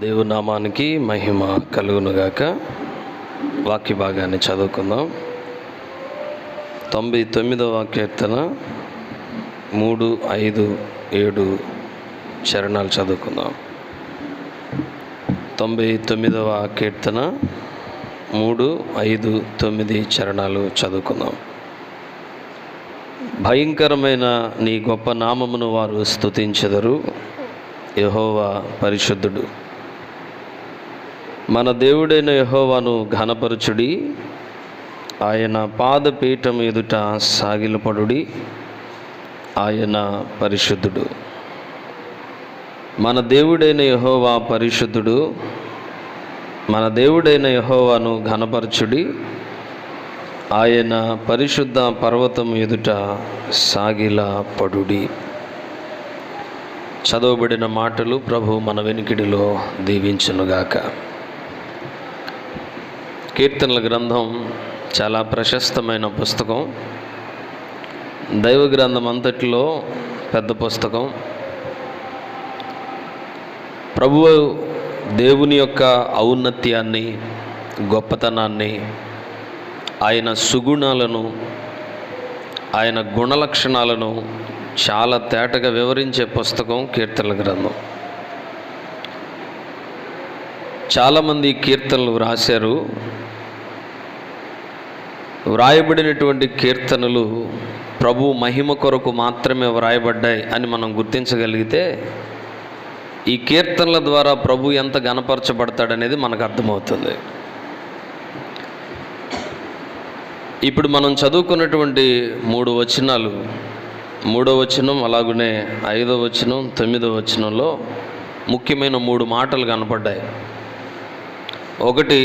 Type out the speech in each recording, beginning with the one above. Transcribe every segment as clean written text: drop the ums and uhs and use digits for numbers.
దేవునామానికి మహిమ కలుగునుగాక. వాక్య భాగాన్ని చదువుకుందాం. 99వ కీర్తన 3, 5, 7 చరణాలు చదువుకుందాం. 99వ కీర్తన 3, 5, 9 చరణాలు చదువుకుందాం. భయంకరమైన నీ గొప్ప నామమును వారు స్తుతించెదరు. యెహోవా పరిశుద్ధుడు. మన దేవుడైన యెహోవాను ఘనపరచుడి. ఆయన పాదపీఠం ఎదుట సాగిలపడుడి. ఆయన పరిశుద్ధుడు. మన దేవుడైన యెహోవా పరిశుద్ధుడు. మన దేవుడైన యెహోవాను ఘనపరచుడి. ఆయన పరిశుద్ధ పర్వతం ఎదుట సాగిలపడుడి. చదవబడిన మాటలు ప్రభు మన వెనుకిడిలో దీవించునుగాక. కీర్తనల గ్రంథం చాలా ప్రశస్తమైన పుస్తకం. దైవ గ్రంథం అంతటిలో పెద్ద పుస్తకం. ప్రభువు దేవుని యొక్క ఔన్నత్యాన్ని, గొప్పతనాన్ని, ఆయన సుగుణాలను, ఆయన గుణలక్షణాలను చాలా తేటగా వివరించే పుస్తకం కీర్తనల గ్రంథం. చాలామంది కీర్తనలు వ్రాశారు. వ్రాయబడినటువంటి కీర్తనలు ప్రభు మహిమ కొరకు మాత్రమే వ్రాయబడ్డాయి అని మనం గుర్తించగలిగితే ఈ కీర్తనల ద్వారా ప్రభు ఎంత ఘనపరచబడతాడనేది మనకు అర్థమవుతుంది. ఇప్పుడు మనం చదువుకున్నటువంటి 3 వచనాలు, 3వ వచనం అలాగనే 5వ వచనం 9వ వచనంలో ముఖ్యమైన 3 మాటలు కనపడ్డాయి. ఒకటి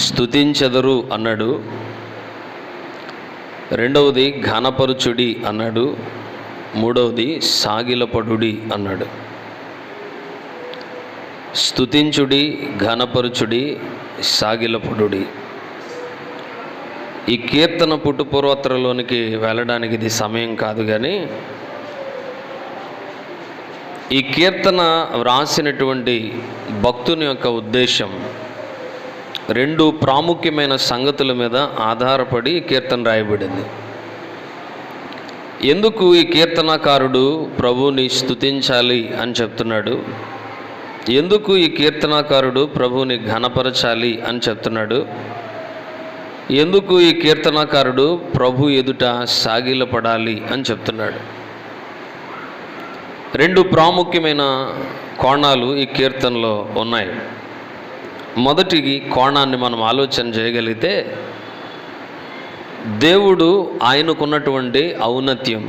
స్తుతించెదరు అన్నాడు. రెండవది ఘనపరుచుడి అన్నాడు. మూడవది సాగిలపడుడి అన్నాడు. స్తుతించుడి, ఘనపరుచుడి, సాగిలపడుడి. ఈ కీర్తన పుట్టుపూర్వోత్తరలోనికి వెళ్ళడానికి ఇది సమయం కాదు, కానీ ఈ కీర్తన వ్రాసినటువంటి భక్తుని యొక్క ఉద్దేశం 2 ప్రాముఖ్యమైన సంగతుల మీద ఆధారపడి ఈ కీర్తన రాయబడింది. ఎందుకు ఈ కీర్తనాకారుడు ప్రభువుని స్తుతించాలి అని చెప్తున్నాడు? ఎందుకు ఈ కీర్తనాకారుడు ప్రభువుని ఘనపరచాలి అని చెప్తున్నాడు? ఎందుకు ఈ కీర్తనాకారుడు ప్రభు ఎదుట సాగిలపడాలి అని చెప్తున్నాడు? 2 ప్రాముఖ్యమైన కోణాలు ఈ కీర్తనలో ఉన్నాయి. మొదటి కోణాన్ని మనం ఆలోచన చేయగలిగితే, దేవుడు ఆయనకున్నటువంటి ఔన్నత్యం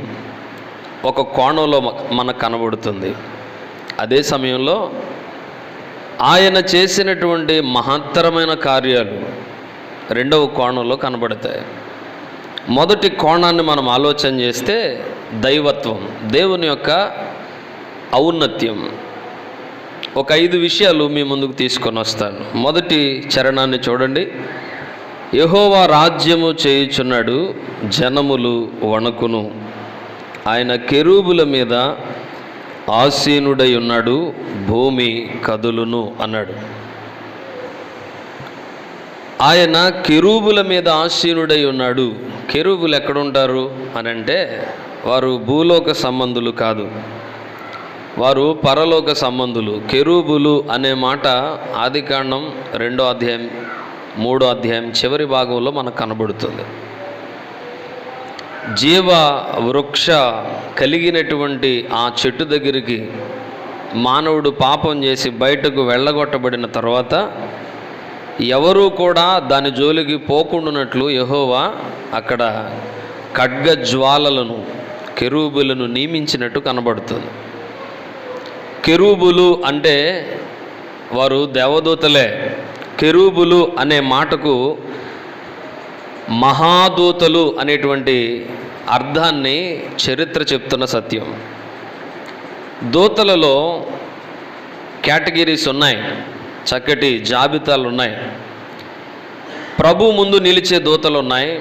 ఒక కోణంలో మనకు కనబడుతుంది. అదే సమయంలో ఆయన చేసినటువంటి మహత్తరమైన కార్యాలు 2వ కోణంలో కనబడతాయి. మొదటి కోణాన్ని మనం ఆలోచన చేస్తే దైవత్వం, దేవుని యొక్క ఔన్నత్యం. ఒక 5 విషయాలు మీ ముందుకు తీసుకొని వస్తాను. మొదటి చరణాన్ని చూడండి. యెహోవా రాజ్యము చేయుచున్నాడు, జనములు వణకును. ఆయన కెరూబుల మీద ఆసీనుడై ఉన్నాడు, భూమి కదులును అన్నాడు. ఆయన కెరూబుల మీద ఆసీనుడై ఉన్నాడు. కెరూబులు ఎక్కడుంటారు అని అంటే వారు భూలోక సంబంధులు కాదు, వారు పరలోక సంబంధులు. కెరూబులు అనే మాట ఆదికాండం 2వ అధ్యాయం 3వ అధ్యాయం చివరి భాగంలో మనకు కనబడుతుంది. జీవ వృక్ష కలిగినటువంటి ఆ చెట్టు దగ్గరికి మానవుడు పాపం చేసి బయటకు వెళ్ళగొట్టబడిన తర్వాత ఎవరూ కూడా దాని జోలికి పోకుండానట్లు యెహోవా అక్కడ ఖడ్గ జ్వాలలను, కెరూబులను నియమించినట్టు కనబడుతుంది. కెరూబులు అంటే వారు దేవదూతలే. కెరూబులు అనే మాటకు మహాదూతలు అనేటువంటి అర్థాన్ని చరిత్ర చెప్తున్న సత్యం. దూతలలో కేటగిరీస్ ఉన్నాయి, చక్కటి జాబితాలు ఉన్నాయి. ప్రభు ముందు నిలిచే దూతలు ఉన్నాయి,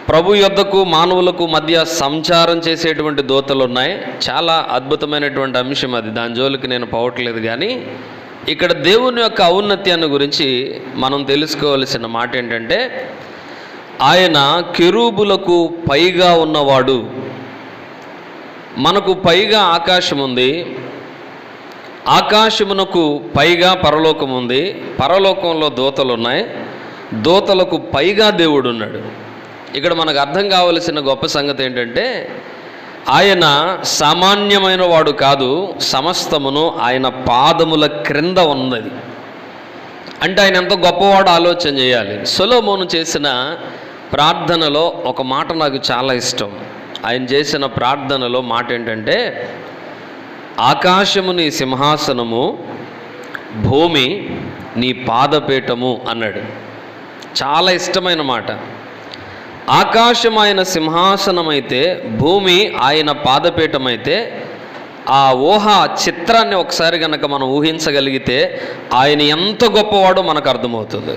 ప్రభు యొద్దకు మానవులకు మధ్య సంచారం చేసేటువంటి దూతలు ఉన్నాయి. చాలా అద్భుతమైనటువంటి అంశం అది, దాని జోలికి నేను పోవట్లేదు. కానీ ఇక్కడ దేవుని యొక్క ఔన్నత్యాన్ని గురించి మనం తెలుసుకోవాల్సిన మాట ఏంటంటే, ఆయన కెరూబులకు పైగా ఉన్నవాడు. మనకు పైగా ఆకాశం ఉంది, ఆకాశమునకు పైగా పరలోకం ఉంది, పరలోకంలో దూతలు ఉన్నాయి, దూతలకు పైగా దేవుడు ఉన్నాడు. ఇక్కడ మనకు అర్థం కావలసిన గొప్ప సంగతి ఏంటంటే, ఆయన సామాన్యమైన వాడు కాదు, సమస్తమును ఆయన పాదముల క్రింద ఉన్నది. అంటే ఆయన ఎంత గొప్పవాడు ఆలోచన చేయాలి. సొలొమోను చేసిన ప్రార్థనలో ఒక మాట నాకు చాలా ఇష్టం. ఆయన చేసిన ప్రార్థనలో మాట ఏంటంటే, ఆకాశము నీ సింహాసనము, భూమి నీ పాదపీఠము అన్నాడు. చాలా ఇష్టమైన మాట. ఆకాశం ఆయన సింహాసనమైతే, భూమి ఆయన పాదపీఠమైతే, ఆ ఊహ చిత్రాన్ని ఒకసారి కనుక మనం ఊహించగలిగితే ఆయన ఎంత గొప్పవాడో మనకు అర్థమవుతుంది.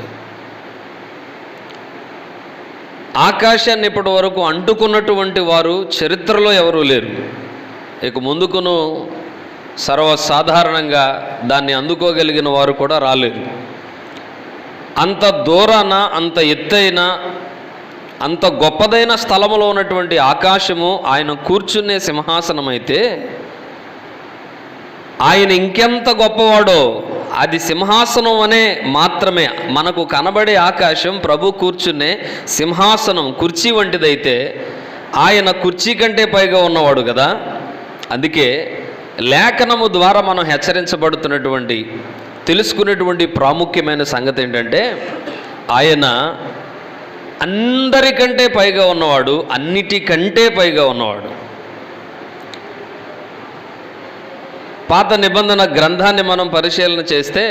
ఆకాశాన్ని ఇప్పటి వరకు అంటుకున్నటువంటి వారు చరిత్రలో ఎవరూ లేరు. ఇక ముందుకును సర్వసాధారణంగా దాన్ని అందుకోగలిగిన వారు కూడా రాలేరు. అంత దూరాన, అంత ఎత్తైన, అంత గొప్పదైన స్థలములో ఉన్నటువంటి ఆకాశము ఆయన కూర్చునే సింహాసనం అయితే, ఆయన ఇంకెంత గొప్పవాడో. అది సింహాసనం అనే మాత్రమే మనకు కనబడే ఆకాశం ప్రభు కూర్చునే సింహాసనం, కుర్చీ వంటిదైతే, ఆయన కుర్చీ కంటే పైగా ఉన్నవాడు కదా. అందుకే లేఖనము ద్వారా మనం హెచ్చరించబడుతున్నటువంటి, తెలుసుకునేటువంటి ప్రాముఖ్యమైన సంగతి ఏంటంటే, ఆయన అందరికంటే పైగా ఉన్నవాడు, అన్నిటికంటే పైగా ఉన్నవాడు. పాత నిబంధన గ్రంథాన్ని మనం పరిశీలన చేస్తే,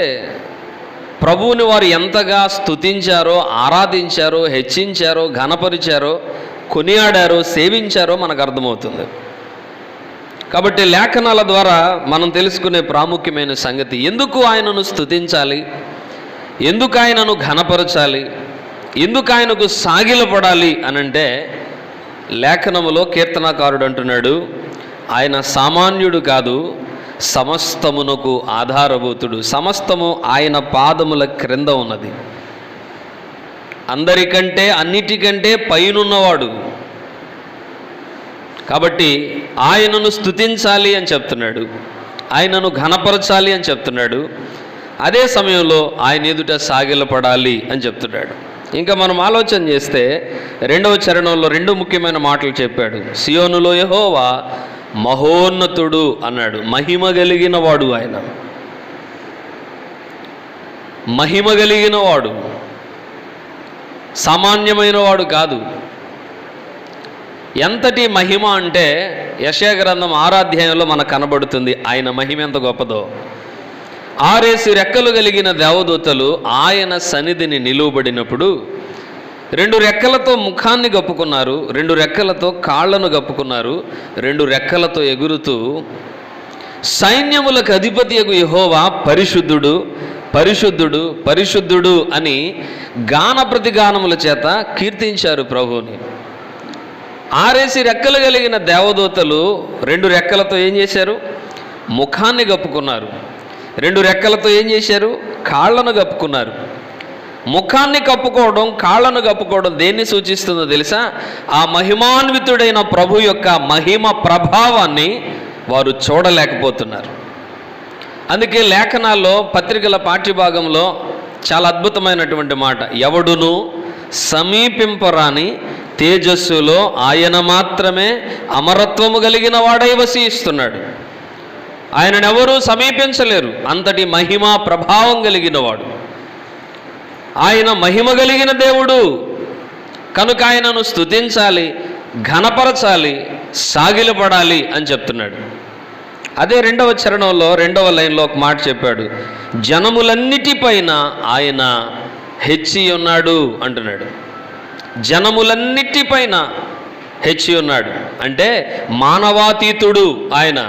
ప్రభువుని వారు ఎంతగా స్తుతించారో, ఆరాధించారో, హెచ్చించారో, ఘనపరిచారో, కొనియాడారో, సేవించారో మనకు అర్థమవుతుంది. కాబట్టి లేఖనాల ద్వారా మనం తెలుసుకునే ప్రాముఖ్యమైన సంగతి, ఎందుకు ఆయనను స్తుతించాలి, ఎందుకు ఆయనను ఘనపరచాలి, ఎందుకు ఆయనకు సాగిలపడాలి అనంటే, లేఖనములో కీర్తనాకారుడు అంటున్నాడు, ఆయన సామాన్యుడు కాదు, సమస్తమునకు ఆధారభూతుడు. సమస్తము ఆయన పాదముల క్రింద ఉన్నది. అందరికంటే, అన్నిటికంటే పైనున్నవాడు. కాబట్టి ఆయనను స్తుతించాలి అని చెప్తున్నాడు, ఆయనను ఘనపరచాలి అని చెప్తున్నాడు. అదే సమయంలో ఆయన ఎదుట సాగిలపడాలి అని చెప్తున్నాడు. ఇంకా మనం ఆలోచన చేస్తే 2వ చరణంలో 2 ముఖ్యమైన మాటలు చెప్పాడు. సియోనులో యెహోవా మహోన్నతుడు అన్నాడు. మహిమ కలిగిన వాడు ఆయన, మహిమ కలిగిన వాడు, సామాన్యమైన వాడు కాదు. ఎంతటి మహిమ అంటే యెషయా గ్రంథం 6వ అధ్యాయంలో మనకు కనబడుతుంది ఆయన మహిమ ఎంత గొప్పదో. 6 రెక్కలు కలిగిన దేవదూతలు ఆయన సన్నిధిని నిలువబడినప్పుడు 2 రెక్కలతో ముఖాన్ని కప్పుకున్నారు, 2 రెక్కలతో కాళ్లను కప్పుకున్నారు, 2 రెక్కలతో ఎగురుతూ సైన్యములకు అధిపతియగు యెహోవా పరిశుద్ధుడు, పరిశుద్ధుడు, పరిశుద్ధుడు అని గాన ప్రతిగానముల చేత కీర్తించారు ప్రభువుని. 6 రెక్కలు కలిగిన దేవదూతలు 2 రెక్కలతో ఏం చేశారు? ముఖాన్ని కప్పుకున్నారు. 2 రెక్కలతో ఏం చేశారు? కాళ్లను కప్పుకున్నారు. ముఖాన్ని కప్పుకోవడం, కాళ్లను కప్పుకోవడం దేన్ని సూచిస్తుందో తెలుసా? ఆ మహిమాన్వితుడైన ప్రభు యొక్క మహిమ ప్రభావాన్ని వారు చూడలేకపోతున్నారు. అందుకే లేఖనాల్లో, పత్రికల పాఠ్యభాగంలో చాలా అద్భుతమైనటువంటి మాట, ఎవడును సమీపింపరాని తేజస్సులో ఆయన మాత్రమే అమరత్వము కలిగిన వాడై వసిస్తున్నాడు. ఆయననెవరూ సమీపించలేరు, అంతటి మహిమా ప్రభావం కలిగిన వాడు. ఆయన మహిమ కలిగిన దేవుడు కనుక ఆయనను స్తుతించాలి, ఘనపరచాలి, సాగిలపడాలి అని చెప్తున్నాడు. అదే 2వ చరణంలో 2వ లైన్లో ఒక మాట చెప్పాడు, జనములన్నిటిపైన ఆయన హెచ్చి ఉన్నాడు అంటున్నాడు. జనములన్నిటిపైన హెచ్చి ఉన్నాడు అంటే మానవాతీతుడు. ఆయన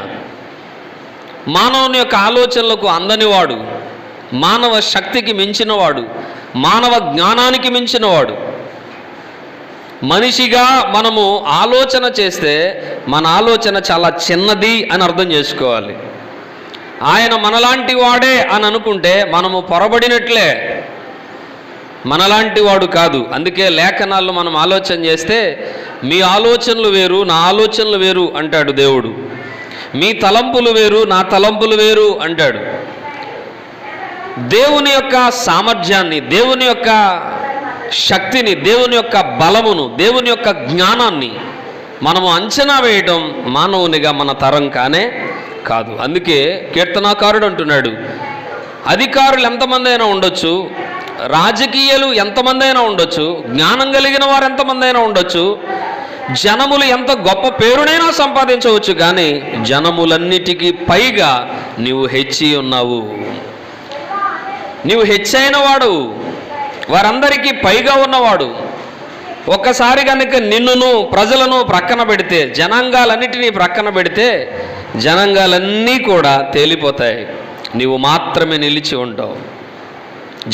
మానవుని యొక్క ఆలోచనలకు అందనివాడు, మానవ శక్తికి మించినవాడు, మానవ జ్ఞానానికి మించినవాడు. మనిషిగా మనము ఆలోచన చేస్తే మన ఆలోచన చాలా చిన్నది అని అర్థం చేసుకోవాలి. ఆయన మనలాంటి వాడే అని అనుకుంటే మనము పొరబడినట్లే, మనలాంటి వాడు కాదు. అందుకే లేఖనాల్లో మనం ఆలోచన చేస్తే మీ ఆలోచనలు వేరు, నా ఆలోచనలు వేరు అంటాడు దేవుడు. మీ తలంపులు వేరు, నా తలంపులు వేరు అంటాడు. దేవుని యొక్క సామర్థ్యాన్ని, దేవుని యొక్క శక్తిని, దేవుని యొక్క బలమును, దేవుని యొక్క జ్ఞానాన్ని మనము అంచనా వేయడం మానవునిగా మన తరం కానే కాదు. అందుకే కీర్తనాకారుడు అంటున్నాడు, అధికారులు ఎంతమంది అయినా ఉండొచ్చు, రాజకీయాలు ఎంతమంది అయినా ఉండొచ్చు, జ్ఞానం కలిగిన వారు ఎంతమంది అయినా ఉండొచ్చు, జనములు ఎంత గొప్ప పేరునైనా సంపాదించవచ్చు, కానీ జనములన్నిటికీ పైగా నీవు హెచ్చి ఉన్నావు. నీవు హెచ్చైన వాడు, వారందరికీ పైగా ఉన్నవాడు. ఒక్కసారి కనుక నిన్నును ప్రజలను ప్రక్కన పెడితే, జనాంగాలన్నిటినీ ప్రక్కన పెడితే, జనాంగాలన్నీ కూడా తేలిపోతాయి, నీవు మాత్రమే నిలిచి ఉంటావు.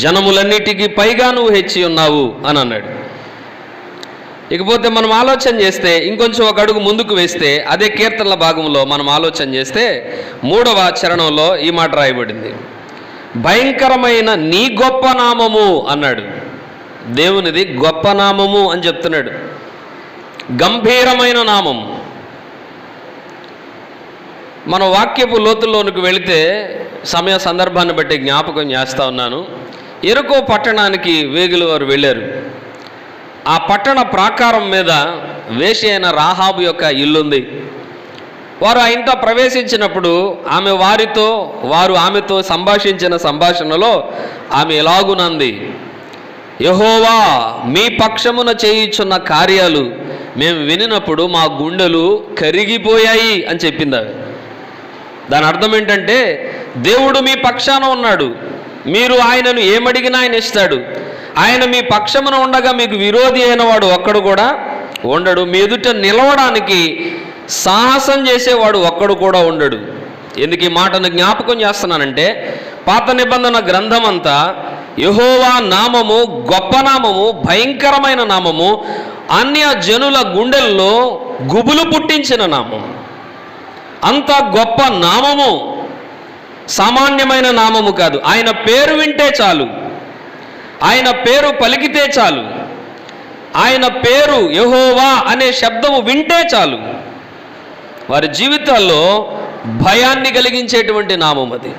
జనములన్నిటికీ పైగా నువ్వు హెచ్చి ఉన్నావు అని అన్నాడు. ఇకపోతే మనం ఆలోచన చేస్తే, ఇంకొంచెం ఒక అడుగు ముందుకు వేస్తే, అదే కీర్తనల భాగంలో మనం ఆలోచన చేస్తే 3వ చరణంలో ఈ మాట రాయబడింది, భయంకరమైన నీ గొప్ప నామము అన్నాడు. దేవునిది గొప్ప నామము అని చెప్తున్నాడు, గంభీరమైన నామం. మన వాక్యపు లోతుల్లోనికి వెళితే సమయ సందర్భాన్ని బట్టి జ్ఞాపకం చేస్తూ ఉన్నాను. ఎరుకో పట్టణానికి వేగులు వారు వెళ్ళారు. ఆ పట్టణ ప్రాకారం మీద వేశ్య అయిన రాహాబు యొక్క ఇల్లుంది. వారు ఆ ఇంట ప్రవేశించినప్పుడు వారు ఆమెతో సంభాషించిన సంభాషణలో ఆమె ఎలాగునంది, యెహోవా మీ పక్షమున చేయుచున్న కార్యాలు మేము వినినప్పుడు మా గుండెలు కరిగిపోయాయి అని చెప్పింది ఆమె. దాని అర్థం ఏంటంటే, దేవుడు మీ పక్షాన ఉన్నాడు, మీరు ఆయనను ఏమడిగినా ఆయన ఇస్తాడు. ఆయన మీ పక్షమున ఉండగా మీకు విరోధి అయిన వాడు ఒక్కడు కూడా ఉండడు. మీ ఎదుట నిలవడానికి సాహసం చేసేవాడు ఒక్కడు కూడా ఉండడు. ఎందుకు ఈ మాటను జ్ఞాపకం చేస్తున్నానంటే, పాత నిబంధన గ్రంథం అంతా యెహోవా నామము గొప్ప నామము, భయంకరమైన నామము, అన్య జనుల గుండెల్లో గుబులు పుట్టించిన నామం. అంత గొప్ప నామము సామాన్యమైన నామము కాదు. ఆయన పేరు వింటే చాలు, ఆయన పేరు పలికితే చాలు, ఆయన పేరు యెహోవా అనే శబ్దము వింటే చాలు, వారి జీవితాల్లో భయాన్ని కలిగించేటువంటి నామం అది.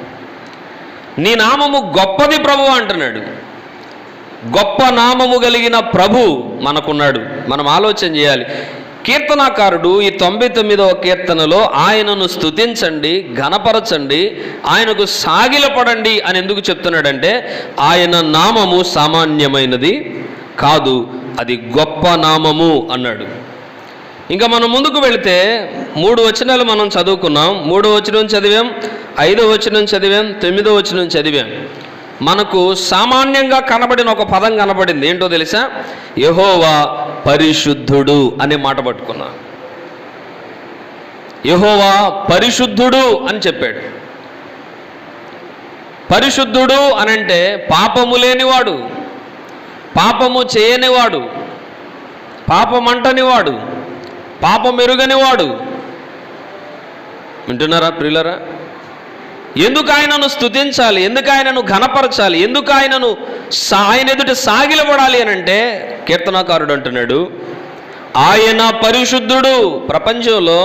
నీ నామము గొప్పది ప్రభు అంటున్నాడు. గొప్ప నామము కలిగిన ప్రభు మనకున్నాడు. మనం ఆలోచన చేయాలి. కీర్తనాకారుడు ఈ 99వ కీర్తనలో ఆయనను స్తుతించండి, ఘనపరచండి, ఆయనకు సాగిలపడండి అని ఎందుకు చెప్తున్నాడంటే, ఆయన నామము సామాన్యమైనది కాదు, అది గొప్ప నామము అన్నాడు. ఇంకా మనం ముందుకు వెళితే 3 వచనాలు మనం చదువుకున్నాం. 3వ వచనం చదివాం, 5వ వచనం చదివాం, 9వ వచనం చదివాం. మనకు సామాన్యంగా కనబడిన ఒక పదం కనబడింది. ఏంటో తెలుసా? యెహోవా పరిశుద్ధుడు అనే మాట పట్టుకున్నా. యెహోవా పరిశుద్ధుడు అని చెప్పాడు. పరిశుద్ధుడు అనంటే పాపము లేనివాడు, పాపము చేయనివాడు, పాపమంటనివాడు, పాపం ఎరుగనివాడు. వింటున్నారా ప్రియులరా? ఎందుకు ఆయనను స్తుతించాలి, ఎందుకు ఆయనను ఘనపరచాలి, ఎందుకు ఆయన ఎదుట సాగిలపడాలి అని అంటే, కీర్తనాకారుడు అంటున్నాడు ఆయన పరిశుద్ధుడు. ప్రపంచంలో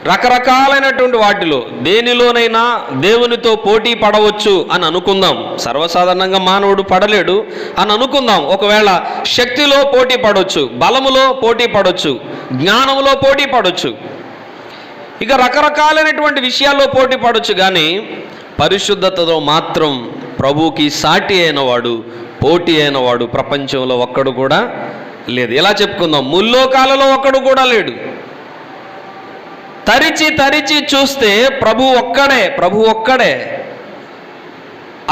రకరకాలైనటువంటి వాటిలో దేనిలోనైనా దేవునితో పోటీ పడవచ్చు అని అనుకుందాం. సర్వసాధారణంగా మానవుడు పడలేడు అని అనుకుందాం. ఒకవేళ శక్తిలో పోటీ పడవచ్చు, బలములో పోటీ పడవచ్చు, జ్ఞానములో పోటీ పడవచ్చు, ఇక రకరకాలైనటువంటి విషయాల్లో పోటీ పడవచ్చు. కానీ పరిశుద్ధతతో మాత్రం ప్రభువుకి సాటి అయినవాడు, పోటీ అయినవాడు ప్రపంచంలో ఒక్కడు కూడా లేదు. ఎలా చెప్పుకుందాం? ముల్లోకాలలో ఒక్కడు కూడా లేడు. తరిచి తరిచి చూస్తే ప్రభు ఒక్కడే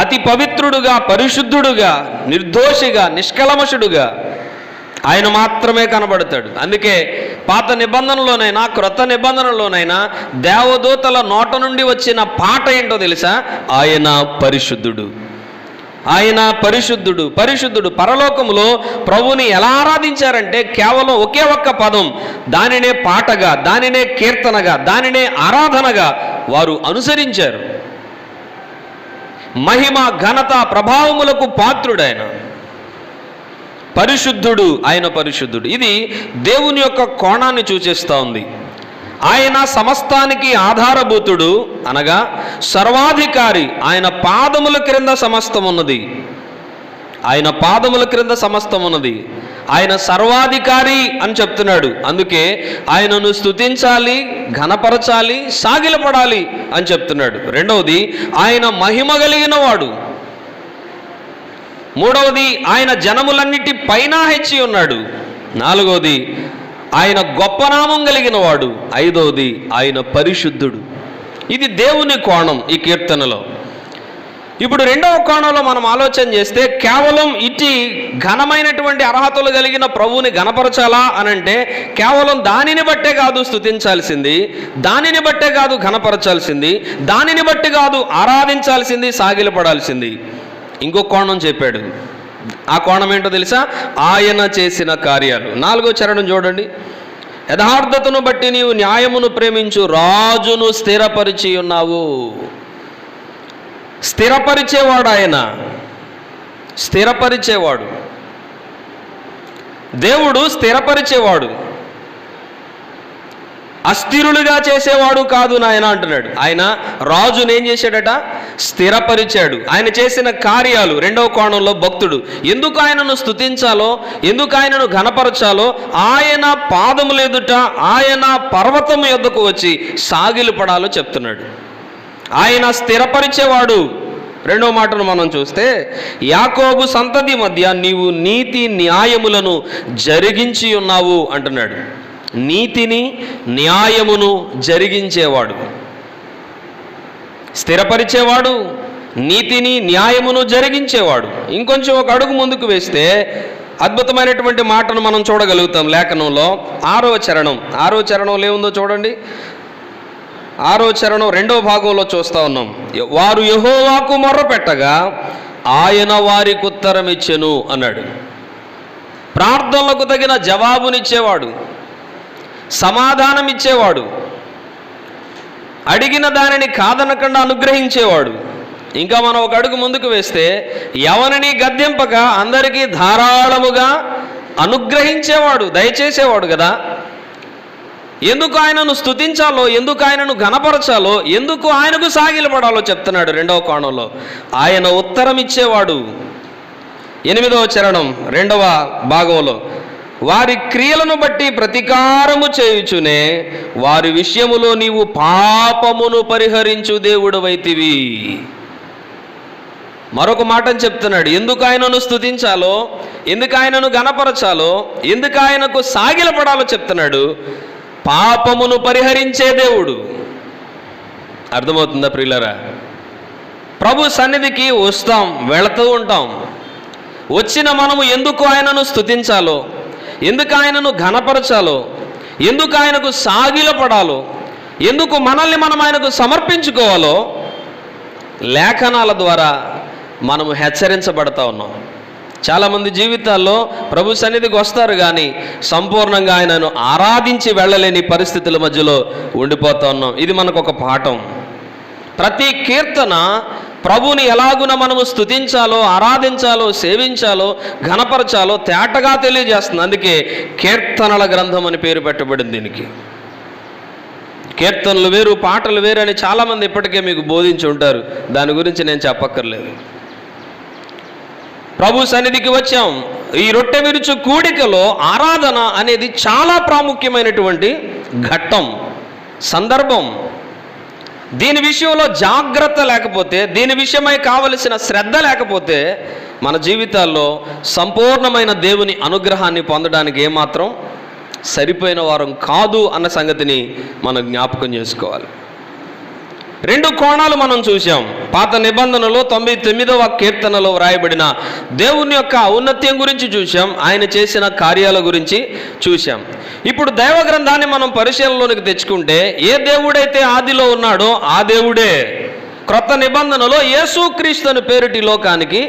అతి పవిత్రుడుగా, పరిశుద్ధుడుగా, నిర్దోషిగా, నిష్కల్మషుడుగా ఆయన మాత్రమే కనబడతాడు. అందుకే పాత నిబంధనలోనైనా క్రొత్త నిబంధనలోనైనా దేవదూతల నోట నుండి వచ్చిన పాట ఏంటో తెలుసా? ఆయన పరిశుద్ధుడు. ఆయన పరిశుద్ధుడు, పరిశుద్ధుడు. పరలోకములో ప్రభువుని ఎలా ఆరాధించారంటే కేవలం ఒకే ఒక్క పదం, దానినే పాటగా, దానినే కీర్తనగా, దానినే ఆరాధనగా వారు అనుసరించారు. మహిమ, ఘనత, ప్రభావములకు పాత్రుడైన పరిశుద్ధుడు, ఆయన పరిశుద్ధుడు. ఇది దేవుని యొక్క కోణాన్ని సూచిస్తూ ఉంది. ఆయన సమస్తానికి ఆధారభూతుడు అనగా సర్వాధికారి. ఆయన పాదముల క్రింద సమస్తం ఉన్నది. ఆయన పాదముల క్రింద సమస్తం ఉన్నది. ఆయన సర్వాధికారి అని చెప్తున్నాడు. అందుకే ఆయనను స్తుతించాలి, ఘనపరచాలి, సాగిలపడాలి అని చెప్తున్నాడు. రెండవది, ఆయన మహిమ కలిగిన వాడు. మూడవది, ఆయన జనములన్నిటి పైన హెచ్చి ఉన్నాడు. నాలుగవది, ఆయన గొప్ప నామం కలిగిన వాడు. ఐదవది, ఆయన పరిశుద్ధుడు. ఇది దేవుని కోణం ఈ కీర్తనలో. ఇప్పుడు రెండవ కోణంలో మనం ఆలోచన చేస్తే కేవలం ఇటు ఘనమైనటువంటి అర్హతలు కలిగిన ప్రభువుని ఘనపరచాలా అనంటే కేవలం దానిని బట్టే కాదు స్తుతించాల్సింది, దానిని బట్టే కాదు ఘనపరచాల్సింది, దానిని బట్టి కాదు ఆరాధించాల్సింది, సాగిలపడాల్సింది. ఇంకో కోణం చెప్పాడు. ఆ కోణం ఏంటో తెలుసా? ఆయన చేసిన కార్యాలు. 4వ చరణం చూడండి. యథార్థతను బట్టి నీవు న్యాయమును ప్రేమించు, రాజును స్థిరపరిచి ఉన్నావు. స్థిరపరిచేవాడు ఆయన, స్థిరపరిచేవాడు. దేవుడు స్థిరపరిచేవాడు, అస్థిరులుగా చేసేవాడు కాదు నాయన అంటున్నాడు. ఆయన రాజును ఏం చేశాడట? స్థిరపరిచాడు. ఆయన చేసిన కార్యాలు. రెండవ కోణంలో భక్తుడు ఎందుకు ఆయనను స్తుతించాలో, ఎందుకు ఆయనను ఘనపరచాలో ఆయన పాదములెదుట, ఆయన పర్వతము యొద్దకు వచ్చి సాగిలపడాలో చెప్తున్నాడు. ఆయన స్థిరపరిచేవాడు. రెండవ మాటను మనం చూస్తే, యాకోబు సంతతి మధ్య నీవు నీతి న్యాయములను జరిగించి ఉన్నావు అంటున్నాడు. నీతిని, న్యాయమును జరిగించేవాడు, స్థిరపరిచేవాడు, నీతిని, న్యాయమును జరిగించేవాడు. ఇంకొంచెం ఒక అడుగు ముందుకు వేస్తే అద్భుతమైనటువంటి మాటను మనం చూడగలుగుతాం లేఖనంలో. 6వ చరణం. 6వ చరణంలో ఏముందో చూడండి. 6వ చరణం 2వ భాగంలో చూస్తూ ఉన్నాం. వారు యెహోవాకు మొర్రపెట్టగా ఆయన వారికి ఉత్తరం ఇచ్చెను అన్నాడు. ప్రార్థనలకు తగిన జవాబునిచ్చేవాడు, సమాధానం ఇచ్చేవాడు, అడిగిన దానిని కాదనకుండా అనుగ్రహించేవాడు. ఇంకా మనం ఒక అడుగు ముందుకు వేస్తే ఎవరిని గద్దింపక అందరికీ ధారాళముగా అనుగ్రహించేవాడు, దయచేసేవాడు కదా. ఎందుకు ఆయనను స్తుతించాలో, ఎందుకు ఆయనను ఘనపరచాలో, ఎందుకు ఆయనకు సాగిలపడాలో చెప్తున్నాడు. రెండవ కోణంలో ఆయన ఉత్తరం ఇచ్చేవాడు. 8వ చరణం 2వ భాగంలో, వారి క్రియలను బట్టి ప్రతీకారము చేయుచునే వారి విషయములో నీవు పాపమును పరిహరించు దేవుడవైతివి. మరొక మాటను చెప్తున్నాడు. ఎందుకు ఆయనను స్తుతించాలో, ఎందుకు ఆయనను ఘనపరచాలో, ఎందుకు ఆయనకు సాగిలపడాలో చెప్తున్నాడు. పాపమును పరిహరించే దేవుడు. అర్థమవుతుందా ప్రియులారా? ప్రభు సన్నిధికి వస్తాం, వెళుతూ ఉంటాం. వచ్చిన మనము ఎందుకు ఆయనను స్తుతించాలో, ఎందుకు ఆయనను ఘనపరచాలో, ఎందుకు ఆయనకు సాగిలపడాలో, ఎందుకు మనల్ని మనం ఆయనకు సమర్పించుకోవాలో లేఖనాల ద్వారా మనము హెచ్చరించబడతా ఉన్నాం. చాలామంది జీవితాల్లో ప్రభు సన్నిధికి వస్తారు కానీ సంపూర్ణంగా ఆయనను ఆరాధించి వెళ్ళలేని పరిస్థితుల మధ్యలో ఉండిపోతూ ఉన్నాం. ఇది మనకు ఒక పాఠం. ప్రతి కీర్తన ప్రభుని ఎలాగున మనము స్తుతించాలో, ఆరాధించాలో, సేవించాలో, ఘనపరచాలో తేటగా తెలియజేస్తుంది. అందుకే కీర్తనల గ్రంథం అని పేరు పెట్టబడింది దీనికి. కీర్తనలు వేరు, పాటలు వేరు అని చాలామంది ఇప్పటికే మీకు బోధించి ఉంటారు. దాని గురించి నేను చెప్పక్కర్లేదు. ప్రభు సన్నిధికి వచ్చాం. ఈ రొట్టె విరుచు కూడికలో ఆరాధన అనేది చాలా ప్రాముఖ్యమైనటువంటి ఘట్టం, సందర్భం. దీని విషయంలో జాగ్రత్త లేకపోతే, దీని విషయమై కావలసిన శ్రద్ధ లేకపోతే మన జీవితాల్లో సంపూర్ణమైన దేవుని అనుగ్రహాన్ని పొందడానికి ఏమాత్రం సరిపోయిన వారం కాదు అన్న సంగతిని మనం జ్ఞాపకం చేసుకోవాలి. 2 కోణాలు మనం చూసాం. పాత నిబంధనలో 99వ కీర్తనలో వ్రాయబడిన దేవుని యొక్క ఔన్నత్యం గురించి చూసాం, ఆయన చేసిన కార్యాల గురించి చూసాం. ఇప్పుడు దైవ గ్రంథాన్ని మనం పరిశీలనలోనికి తెచ్చుకుంటే ఏ దేవుడైతే ఆదిలో ఉన్నాడో ఆ దేవుడే క్రొత్త నిబంధనలో యేసుక్రీస్తుని పేరిటి లోకానికి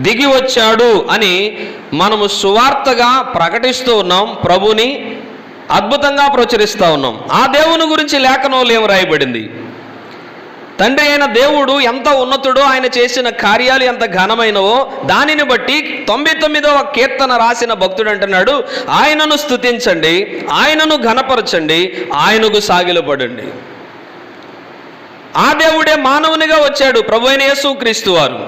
దిగి వచ్చాడు అని మనము సువార్తగా ప్రకటిస్తూ ఉన్నాం. ప్రభుని అద్భుతంగా ప్రచురిస్తూ ఉన్నాం. ఆ దేవుని గురించి లేఖనంలో ఏం రాయబడింది? తండ్రి అయిన దేవుడు ఎంత ఉన్నతుడో, ఆయన చేసిన కార్యాలు ఎంత ఘనమైనవో దానిని బట్టి 99వ కీర్తన రాసిన భక్తుడు అంటున్నాడు, ఆయనను స్తుతించండి, ఆయనను ఘనపరచండి, ఆయనకు సాగిలపడండి. ఆ దేవుడే మానవునిగా వచ్చాడు, ప్రభు అయిన యేసుక్రీస్తు వారు.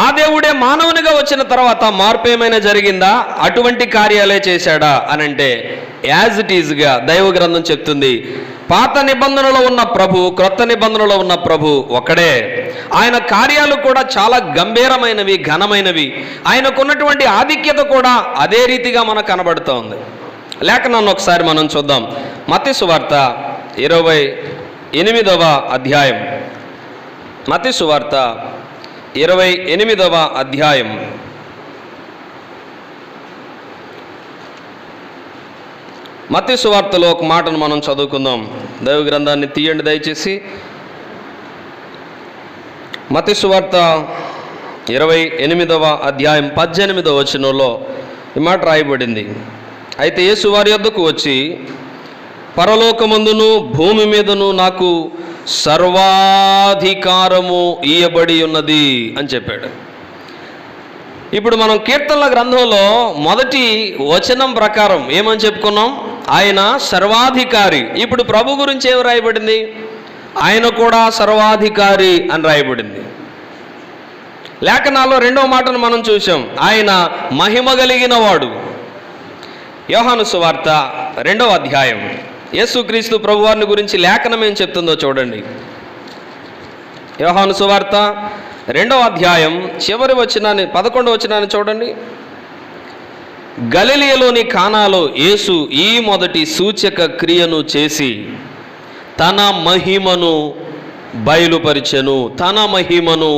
ఆ దేవుడే మానవునిగా వచ్చిన తర్వాత మార్పు ఏమైనా జరిగిందా? అటువంటి కార్యాలే చేశాడా అని అంటే యాజ్ ఇట్ ఈజ్గా దైవ గ్రంథం చెప్తుంది. పాత నిబంధనలో ఉన్న ప్రభు, క్రొత్త నిబంధనలో ఉన్న ప్రభు ఒకడే. ఆయన కార్యాలు కూడా చాలా గంభీరమైనవి, ఘనమైనవి. ఆయనకున్నటువంటి ఆధిక్యత కూడా అదే రీతిగా మనకు కనబడుతూ ఉంది. లేఖనాన్ని ఒకసారి మనం చూద్దాం. మత్తయి సువార్త 28వ అధ్యాయం. మత్తయి సువార్త 28వ అధ్యాయం. మత్తయి సువార్తలో ఒక మాటను మనం చదువుకుందాం. దైవ గ్రంథాన్ని తీయండి దయచేసి. మత్తయి సువార్త 28వ అధ్యాయం 18వ వచనంలో ఈ మాట రాయబడింది. అయితే యేసు వారి యొద్దకు వచ్చి, పరలోకమందును భూమి మీదను నాకు సర్వాధికారము ఇయ్యబడి ఉన్నది అని చెప్పాడు. ఇప్పుడు మనం కీర్తనల గ్రంథంలో మొదటి వచనం ప్రకారం ఏమని చెప్పుకున్నాం? ఆయన సర్వాధికారి. ఇప్పుడు ప్రభు గురించి ఏమి రాయబడింది? ఆయన కూడా సర్వాధికారి అని రాయబడింది. లేఖనాల్లో రెండవ మాటను మనం చూసాం, ఆయన మహిమ కలిగిన వాడు. యోహాను సువార్త 2వ అధ్యాయం. యేసుక్రీస్తు ప్రభువారిని గురించి లేఖనం ఏం చెప్తుందో చూడండి. యోహాను సువార్త 2వ అధ్యాయం చివరి వచనాన్ని 11వ వచనాన్ని చూడండి. గలిలయలోని కానాలో యేసు ఈ మొదటి సూచక క్రియను చేసి తన మహిమను బయలుపరిచెను. తన మహిమను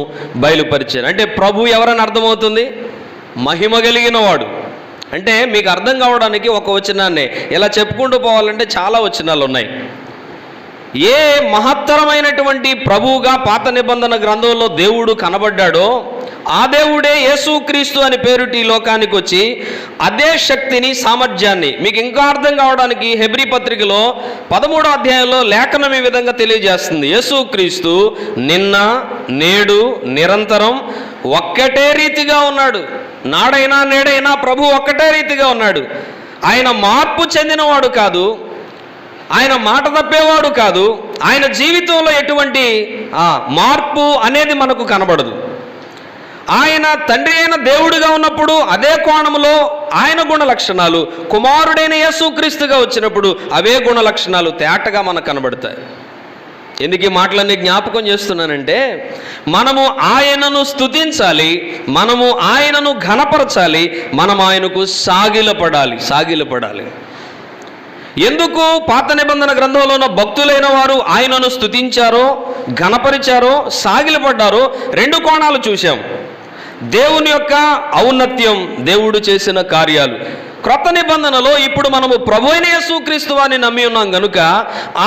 బయలుపరిచెను అంటే ప్రభు ఎవరని అర్థమవుతుంది? మహిమ కలిగిన వాడు. అంటే మీకు అర్థం కావడానికి ఒక వచనాన్ని ఇలా చెప్పుకుంటూ పోవాలంటే చాలా వచనాలు ఉన్నాయి. ఏ మహత్తరమైనటువంటి ప్రభువుగా పాత నిబంధన గ్రంథంలో దేవుడు కనబడ్డాడో ఆ దేవుడే యేసుక్రీస్తు అని పేరుటి ఈ లోకానికి వచ్చి అదే శక్తిని, సామర్థ్యాన్ని మీకు ఇంకా అర్థం కావడానికి హెబ్రీ పత్రికలో 13వ అధ్యాయంలో లేఖనం ఈ విధంగా తెలియజేస్తుంది. యేసుక్రీస్తు నిన్న, నేడు, నిరంతరం ఒక్కటే రీతిగా ఉన్నాడు. నాడైనా నేడైనా ప్రభు ఒక్కటే రీతిగా ఉన్నాడు. ఆయన మార్పు చెందినవాడు కాదు, ఆయన మాట తప్పేవాడు కాదు. ఆయన జీవితంలో ఎటువంటి మార్పు అనేది మనకు కనబడదు. ఆయన తండ్రి అయిన దేవుడిగా ఉన్నప్పుడు అదే కోణంలో ఆయన గుణ లక్షణాలు, కుమారుడైన యేసుక్రీస్తుగా వచ్చినప్పుడు అవే గుణ లక్షణాలు తేటగా మనకు కనబడతాయి. ఎందుకు ఈ మాటలన్నీ జ్ఞాపకం చేస్తున్నానంటే, మనము ఆయనను స్తుతించాలి, మనము ఆయనను ఘనపరచాలి, మనం ఆయనకు సాగిలపడాలి. ఎందుకు పాత నిబంధన గ్రంథంలో ఉన్న భక్తులైన వారు ఆయనను స్తుతించారో, ఘనపరిచారో, సాగిలపడ్డారో? 2 కోణాలు చూశాం. దేవుని యొక్క ఔన్నత్యం, దేవుడు చేసిన కార్యాలు. క్రొత్త నిబంధనలో ఇప్పుడు మనము ప్రభు అయిన యేసుక్రీస్తు వారిని నమ్మి ఉన్నాం కనుక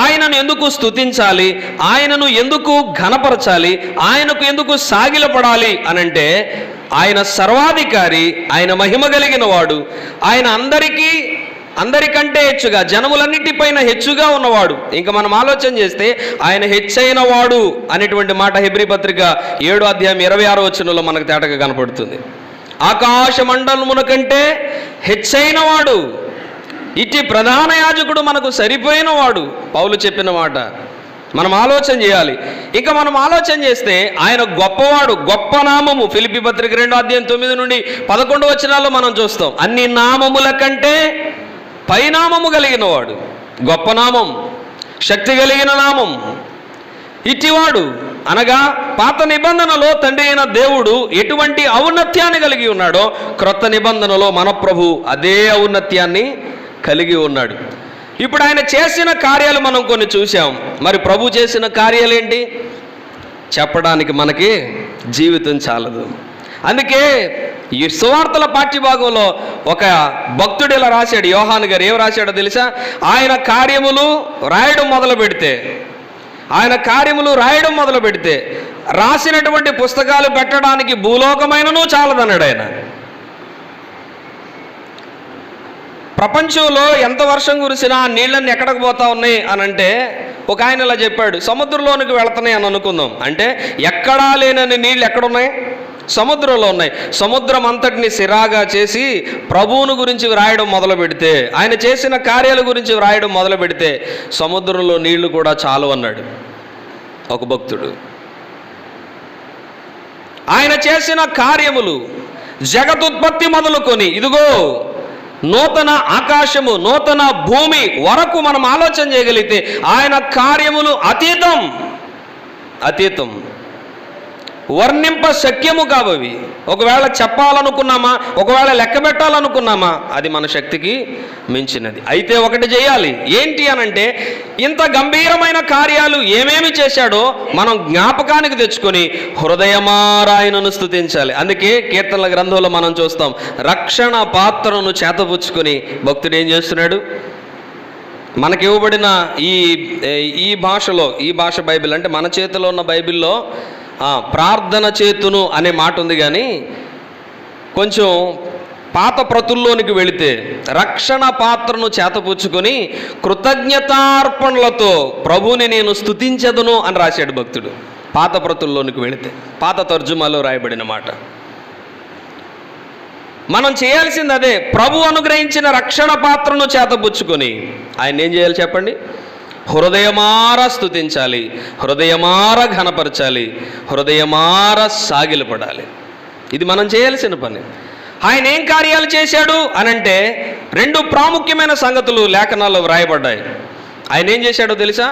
ఆయనను ఎందుకు స్తుతించాలి, ఆయనను ఎందుకు ఘనపరచాలి, ఆయనకు ఎందుకు సాగిలపడాలి అనంటే ఆయన సర్వాధికారి, ఆయన మహిమ కలిగిన వాడు, ఆయన అందరికంటే హెచ్చుగా, జనములన్నిటిపైన హెచ్చుగా ఉన్నవాడు. ఇంకా మనం ఆలోచన చేస్తే ఆయన హెచ్చైన వాడు అనేటువంటి మాట హెబ్రీ పత్రిక 7వ అధ్యాయం 26వ వచనంలో మనకు తేటగా కనపడుతుంది. ఆకాశ మండలమున కంటే హెచ్చైన వాడు, ఇట్టి ప్రధాన యాజకుడు మనకు సరిపోయిన వాడు పౌలు చెప్పిన మాట. మనం ఆలోచన చేయాలి. ఇంకా మనం ఆలోచన చేస్తే ఆయన గొప్పవాడు, గొప్ప నామము. ఫిలిప్పీ పత్రిక 2వ అధ్యాయం 9 నుండి 11 వచనాల్లో మనం చూస్తాం. అన్ని నామముల కంటే పైనామము కలిగిన వాడు, గొప్ప నామం, శక్తి కలిగిన నామం ఇట్టివాడు. అనగా పాత నిబంధనలో తండ్రి అయిన దేవుడు ఎటువంటి ఔన్నత్యాన్ని కలిగి ఉన్నాడో క్రొత్త నిబంధనలో మన ప్రభు అదే ఔన్నత్యాన్ని కలిగి ఉన్నాడు. ఇప్పుడు ఆయన చేసిన కార్యాలు మనం కొన్ని చూసాం. మరి ప్రభు చేసిన కార్యాలు ఏంటి చెప్పడానికి మనకి జీవితం చాలదు. అందుకే ఈ సువార్తల పాఠ్యభాగంలో ఒక భక్తుడు ఇలా రాశాడు. యోహాను గారు ఏం రాశాడో తెలుసా? ఆయన కార్యములు రాయడం మొదలు పెడితే ఆయన కార్యములు రాయడం మొదలు పెడితే రాసినటువంటి పుస్తకాలు పెట్టడానికి భూలోకమైనను చాలదన్నాడు ఆయన. ప్రపంచంలో ఎంత వర్షం కురిసినా నీళ్ళన్నీ ఎక్కడికి పోతా ఉన్నాయి అని అంటే ఒక ఆయన ఇలా చెప్పాడు, సముద్రంలోనికి వెళుతున్నాయి అని అనుకుందాం. అంటే ఎక్కడా లేనని నీళ్ళు ఎక్కడున్నాయి? సముద్రంలో ఉన్నాయి. సముద్రం అంతటిని సిరాగా చేసి ప్రభువును గురించి వ్రాయడం మొదలు పెడితే, ఆయన చేసిన కార్యాల గురించి వ్రాయడం మొదలు పెడితే సముద్రంలో నీళ్లు కూడా చాలు అన్నాడు ఒక భక్తుడు. ఆయన చేసిన కార్యములు జగదుత్పత్తి మొదలుకొని ఇదిగో నూతన ఆకాశము నూతన భూమి వరకు మనం ఆలోచన చేయగలిగితే ఆయన కార్యములు అతీతం, వర్ణింప శక్యము కావవి. ఒకవేళ చెప్పాలనుకున్నామా, ఒకవేళ లెక్క పెట్టాలనుకున్నామా, అది మన శక్తికి మించినది. అయితే ఒకటి చేయాలి, ఏంటి అనంటే ఇంత గంభీరమైన కార్యాలు ఏమేమి చేశాడో మనం జ్ఞాపకానికి తెచ్చుకొని హృదయమారా ఆయనను స్తుతించాలి. అందుకే కీర్తనల గ్రంథంలో మనం చూస్తాం, రక్షణ పాత్రను చేతపుచ్చుకొని భక్తుడు ఏం చేస్తున్నాడు? మనకి ఇవ్వబడిన ఈ భాషలో, ఈ భాష బైబిల్ అంటే మన చేతిలో ఉన్న బైబిల్లో ప్రార్థన చేతును అనే మాట ఉంది. కానీ కొంచెం పాత ప్రతుల్లోనికి వెళితే రక్షణ పాత్రను చేతపుచ్చుకొని కృతజ్ఞతార్పణలతో ప్రభువుని నేను స్తుతించదును అని రాశాడు భక్తుడు. పాత ప్రతుల్లోనికి వెళితే, పాత తర్జుమాలో రాయబడిన మాట. మనం చేయాల్సింది అదే. ప్రభు అనుగ్రహించిన రక్షణ పాత్రను చేతపుచ్చుకొని ఆయన ఏం చేయాలి చెప్పండి? హృదయమార స్తుతించాలి, హృదయమార ఘనపరచాలి, హృదయమార సాగిలపడాలి. ఇది మనం చేయాల్సిన పని. ఆయన ఏం కార్యాలు చేశాడు అనంటే రెండు ప్రాముఖ్యమైన సంగతులు లేఖనాల్లో వ్రాయబడ్డాయి. ఆయన ఏం చేశాడో తెలుసా?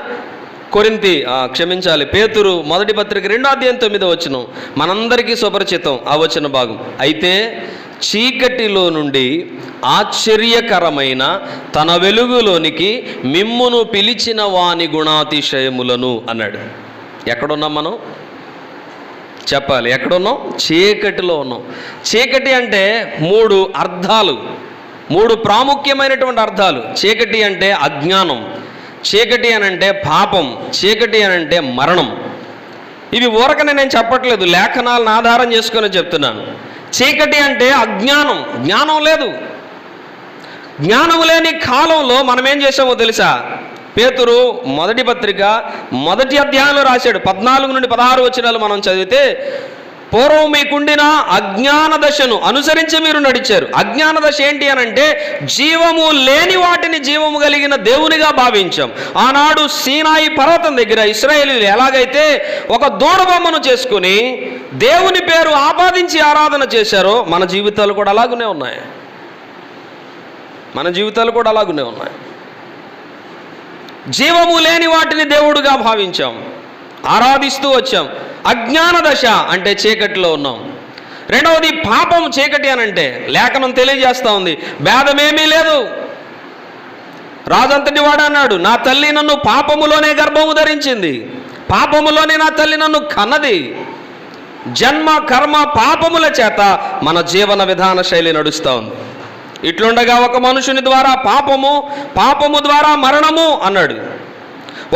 పేతురు మొదటి పత్రిక 2వ అధ్యాయం 9వ వచనం మనందరికీ సుపరిచితం ఆ వచన భాగం. అయితే చీకటిలో నుండి ఆశ్చర్యకరమైన తన వెలుగులోనికి మిమ్మును పిలిచిన వాని గుణాతిశయములను అన్నాడు. ఎక్కడున్నాం మనం? చెప్పాలి, ఎక్కడున్నాం? చీకటిలో ఉన్నాం. చీకటి అంటే 3 అర్థాలు, 3 ప్రాముఖ్యమైనటువంటి అర్థాలు. చీకటి అంటే అజ్ఞానం, చీకటి అనంటే పాపం, చీకటి అనంటే మరణం. ఇవి ఊరకనే నేను చెప్పట్లేదు, లేఖనాలను ఆధారం చేసుకొని చెప్తున్నాను. చీకటి అంటే అజ్ఞానం, జ్ఞానం లేదు. జ్ఞానం లేని కాలంలో మనం ఏం చేసామో తెలుసా? పేతురు మొదటి పత్రిక 1వ అధ్యాయంలో రాశాడు. 14 నుండి 16 వచనాలు మనం చదివితే, పూర్వం మీకుండిన అజ్ఞాన దశను అనుసరించి మీరు నడిచారు. అజ్ఞాన దశ ఏంటి అనంటే జీవము లేని వాటిని జీవము కలిగిన దేవునిగా భావించాం. ఆనాడు సీనాయి పర్వతం దగ్గర ఇశ్రాయేలీయులు ఎలాగైతే ఒక దూడబొమ్మను చేసుకుని దేవుని పేరు ఆపాదించి ఆరాధన చేశారో మన జీవితాలు కూడా అలాగునే ఉన్నాయి. మన జీవితాలు కూడా అలాగునే ఉన్నాయి. జీవము లేని వాటిని దేవుడుగా భావించాం, ఆరాధిస్తూ వచ్చాం. అజ్ఞాన దశ అంటే చీకటిలో ఉన్నాం. రెండవది పాపం. చీకటి అనంటే లేఖనం తెలియజేస్తూ ఉంది, భేదమేమీ లేదు. రాజంతటి వాడు అన్నాడు, నా తల్లి నన్ను పాపములోనే గర్భము ధరించింది, పాపములోనే నా తల్లి నన్ను కన్నది. జన్మ కర్మ పాపముల చేత మన జీవన విధాన శైలి నడుస్తూ ఉంది. ఇట్లుండగా ఒక మనుషుని ద్వారా పాపము, పాపము ద్వారా మరణము అన్నాడు.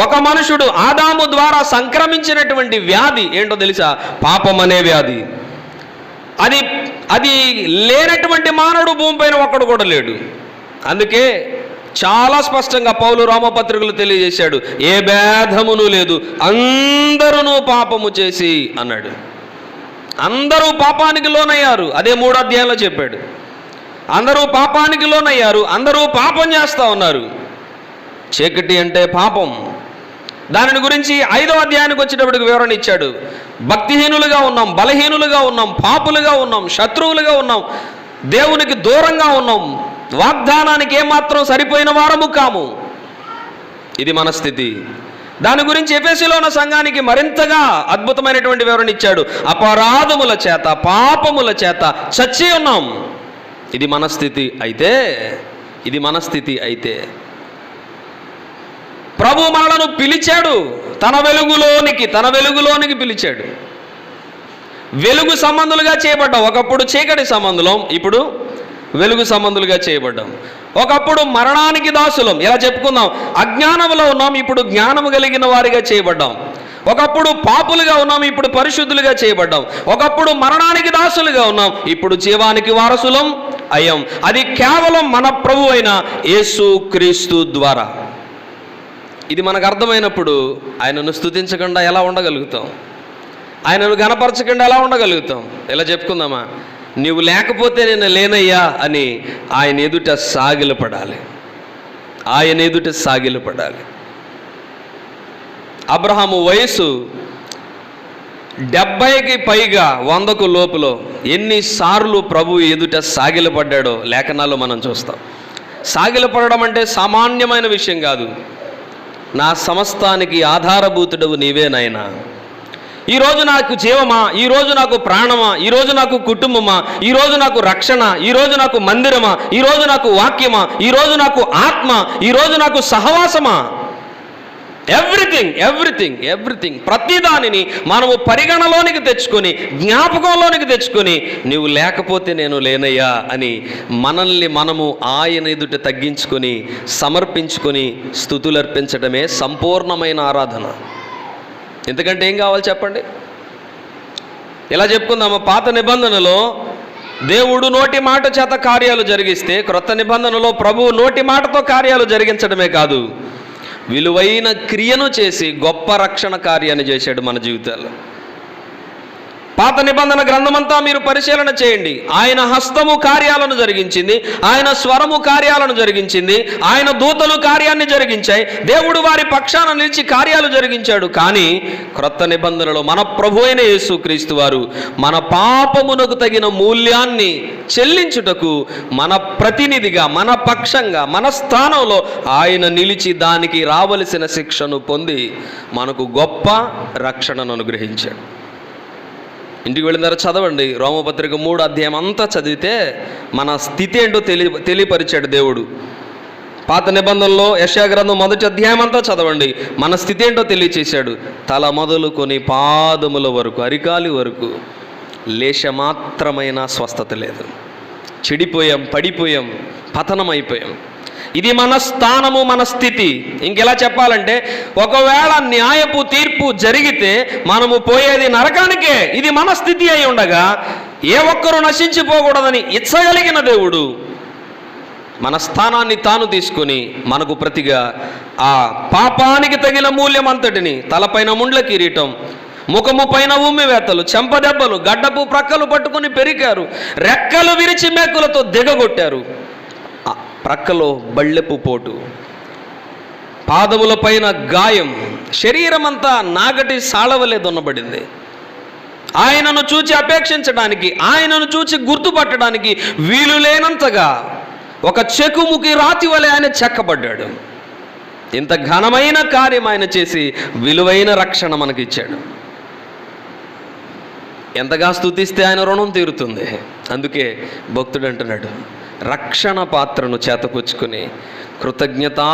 ఒక మనుషుడు ఆదాము ద్వారా సంక్రమించినటువంటి వ్యాధి ఏంటో తెలుసా? పాపం అనే వ్యాధి. అది లేనటువంటి మానవుడు భూమిపైన ఒక్కడు కూడా లేడు. అందుకే చాలా స్పష్టంగా పౌలు రోమపత్రికలు తెలియజేశాడు, ఏ భేదమును లేదు, అందరూ పాపము చేసి అన్నాడు. అందరూ పాపానికి లోనయ్యారు. అదే 3వ అధ్యాయంలో చెప్పాడు. అందరూ పాపానికి లోనయ్యారు, అందరూ పాపం చేస్తూ ఉన్నారు. చీకటి అంటే పాపం. దానిని గురించి 5వ అధ్యాయానికి వచ్చేటప్పటికి వివరణ ఇచ్చాడు. భక్తిహీనులుగా ఉన్నాం, బలహీనులుగా ఉన్నాం, పాపులుగా ఉన్నాం, శత్రువులుగా ఉన్నాం, దేవునికి దూరంగా ఉన్నాం, వాగ్దానానికి ఏమాత్రం సరిపోయిన వారము కాము. ఇది మన స్థితి. దాని గురించి ఎఫెసీలో ఉన్న సంఘానికి మరింతగా అద్భుతమైనటువంటి వివరణ ఇచ్చాడు. అపరాధముల చేత, పాపముల చేత చచ్చి ఉన్నాం. ఇది మన స్థితి. అయితే ప్రభు మనలను పిలిచాడు, తన వెలుగులోనికి పిలిచాడు. వెలుగు సంబంధులుగా చేయబడ్డాం. ఒకప్పుడు చీకటి సంబంధులం, ఇప్పుడు వెలుగు సంబంధులుగా చేయబడ్డాం. ఒకప్పుడు మరణానికి దాసులం, ఇలా చెప్పుకుందాం. అజ్ఞానములో ఉన్నాం, ఇప్పుడు జ్ఞానము కలిగిన వారిగా చేయబడ్డాం. ఒకప్పుడు పాపులుగా ఉన్నాం, ఇప్పుడు పరిశుద్ధులుగా చేయబడ్డాం. ఒకప్పుడు మరణానికి దాసులుగా ఉన్నాం, ఇప్పుడు జీవానికి వారసులం అయ్యాం. అది కేవలం మన ప్రభు అయిన యేసు క్రీస్తు ద్వారా. ఇది మనకు అర్థమైనప్పుడు ఆయనను స్తుతించకుండా ఎలా ఉండగలుగుతాం? ఆయనను గణపరచకుండా ఎలా ఉండగలుగుతాం? ఇలా చెప్పుకుందామా, నీవు లేకపోతే నేను లేనయ్యా అని ఆయన ఎదుట సాగిలపడాలి. ఆయన ఎదుట సాగిలపడాలి. అబ్రహాము వయసు 70కి పైగా 100కు లోపులో ఎన్నిసార్లు ప్రభు ఎదుట సాగిలపడ్డాడో లేఖనాల్లో మనం చూస్తాం. సాగిలపడడం అంటే సామాన్యమైన విషయం కాదు. నా సమస్తానికి ఆధారభూతుడవు నీవే నాయనా, ఈరోజు నాకు జీవమా, ఈరోజు నాకు ప్రాణమా, ఈరోజు నాకు కుటుంబమా, ఈరోజు నాకు రక్షణ, ఈరోజు నాకు మందిరమా, ఈరోజు నాకు వాక్యమా, ఈరోజు నాకు ఆత్మ, ఈరోజు నాకు సహవాసమా, ఎవ్రీథింగ్ ఎవ్రీథింగ్ ఎవ్రీథింగ్ ప్రతిదానిని మనము పరిగణలోనికి తెచ్చుకొని, జ్ఞాపకంలోనికి తెచ్చుకొని, నీవు లేకపోతే నేను లేనయ్యా అని మనల్ని మనము ఆయన ఎదుట తగ్గించుకొని సమర్పించుకొని స్తుతులర్పించడమే సంపూర్ణమైన ఆరాధన. ఎందుకంటే ఏం కావాలి చెప్పండి? ఇలా చెప్పుకుందాము, పాత నిబంధనలో దేవుడు నోటి మాట చేత కార్యాలు జరిగిస్తే, క్రొత్త నిబంధనలో ప్రభువు నోటి మాటతో కార్యాలు జరిగించడమే కాదు, విలువైన క్రియను చేసి గొప్ప రక్షణ కార్యాన్ని చేశాడు మన జీవితాల్లో. పాత నిబంధన గ్రంథమంతా మీరు పరిశీలన చేయండి. ఆయన హస్తము కార్యాలను జరిగించింది, ఆయన స్వరము కార్యాలను జరిగించింది, ఆయన దూతలు కార్యాన్ని జరిగించాయి, దేవుడు వారి పక్షాన నిలిచి కార్యాలు జరిగించాడు. కానీ క్రొత్త నిబంధనలో మన ప్రభు అయిన యేసుక్రీస్తు వారు మన పాపమునకు తగిన మూల్యాన్ని చెల్లించుటకు మన ప్రతినిధిగా, మన పక్షంగా, మన స్థానంలో ఆయన నిలిచి దానికి రావలసిన శిక్షను పొంది మనకు గొప్ప రక్షణను అనుగ్రహించాడు. ఇంటికి వెళ్ళిన తర్వాత చదవండి, రోమపత్రిక 3వ అధ్యాయం అంతా చదివితే మన స్థితి ఏంటో తెలియపరిచాడు దేవుడు. పాత నిబంధనలో యెషయా గ్రంథం 1వ అధ్యాయం అంతా చదవండి, మన స్థితి ఏంటో తెలియచేశాడు. తల మొదలుకొని పాదముల వరకు, అరికాలి వరకు లేశమాత్రమైన స్వస్థత లేదు. చెడిపోయాం, పడిపోయాం, పతనమైపోయాం. ఇది మన స్థానము, మన స్థితి. ఇంకెలా చెప్పాలంటే, ఒకవేళ న్యాయపు తీర్పు జరిగితే మనము పోయేది నరకానికే. ఇది మన స్థితి అయి ఉండగా ఏ ఒక్కరూ నశించిపోకూడదని ఇచ్చగలిగిన దేవుడు మన స్థానాన్ని తాను తీసుకొని మనకు ప్రతిగా ఆ పాపానికి తగిన మూల్యం అంతటిని, తలపైన ముండ్ల కిరీటం, ముఖము పైన ఉమ్మివేతలు, చెంపదెబ్బలు, గడ్డపు ప్రక్కలు పట్టుకుని పెరికారు, రెక్కలు విరిచి మేకులతో దిగగొట్టారు, ప్రక్కలో బళ్ళెపు పోటు, పాదముల పైన గాయం, శరీరం అంతా నాగటి సాళవలే దున్నబడింది. ఆయనను చూచి అపేక్షించడానికి, ఆయనను చూచి గుర్తుపట్టడానికి వీలు లేనంతగా ఒక చెకుముకి రాతి వలె ఆయన చెక్కబడ్డాడు. ఇంత ఘనమైన కార్యం ఆయన చేసి విలువైన రక్షణ మనకిచ్చాడు. ఎంతగా స్తుతిస్తే ఆయన రుణం తీరుతుంది. అందుకే భక్తుడు అంటున్నాడు, రక్షణ పాత్రను చేతపుచ్చుకుని కృతజ్ఞతా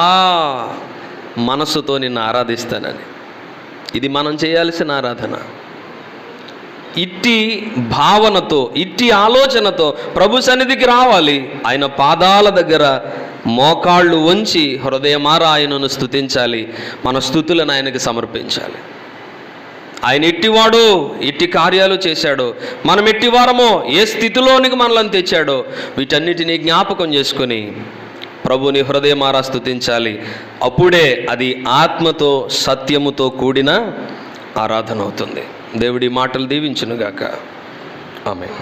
మనసుతో నిన్ను ఆరాధిస్తానని. ఇది మనం చేయాల్సిన ఆరాధన. ఇట్టి భావనతో, ఇట్టి ఆలోచనతో ప్రభు సన్నిధికి రావాలి. ఆయన పాదాల దగ్గర మోకాళ్ళు వంచి హృదయమారా ఆయనను స్తుతించాలి. మన స్తుతులను ఆయనకి సమర్పించాలి. ఆయన ఎట్టివాడో, ఎట్టి కార్యాలు చేశాడో, మనం ఎట్టివారమో, ఏ స్థితిలోనికి మనల్ని తెచ్చాడో, వీటన్నిటినీ జ్ఞాపకం చేసుకొని ప్రభుని హృదయమారా స్తుతించాలి. అప్పుడే అది ఆత్మతో సత్యముతో కూడిన ఆరాధన అవుతుంది. దేవుడి మాటలు దీవించునుగాక. ఆమేన్.